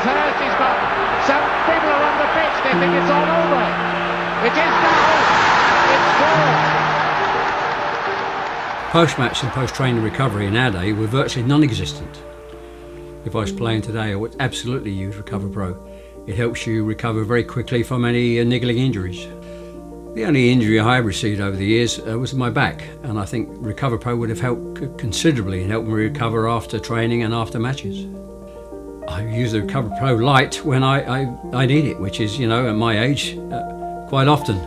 Hurst is got some people are on the pitch, they think it's all over. It is now. It's goal. Post-match and post-training recovery in our day were virtually non-existent. If I was playing today, I would absolutely use Recovapro. It helps you recover very quickly from any niggling injuries. The only injury I received over the years was my back, and I think Recovapro would have helped considerably in helping me recover after training and after matches. I use the Recovapro LITE when I need it, which is, at my age, quite often.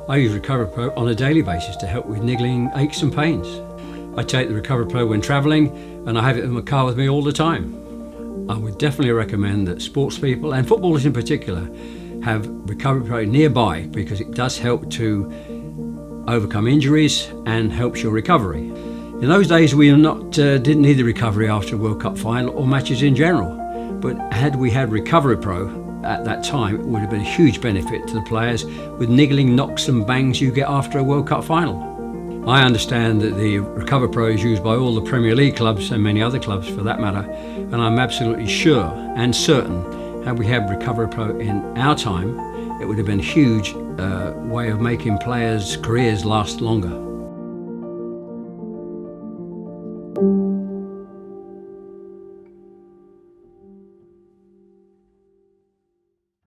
I use Recovapro on a daily basis to help with niggling aches and pains. I take the Recovapro when travelling, and I have it in my car with me all the time. I would definitely recommend that sports people, and footballers in particular, have Recovapro nearby because it does help to overcome injuries and helps your recovery. In those days we didn't need the recovery after a World Cup final or matches in general, but had we had Recovapro at that time, it would have been a huge benefit to the players with niggling knocks and bangs you get after a World Cup final. I understand that the Recovapro is used by all the Premier League clubs and many other clubs for that matter, and I'm absolutely sure and certain had we had Recovapro in our time, it would have been a huge way of making players' careers last longer.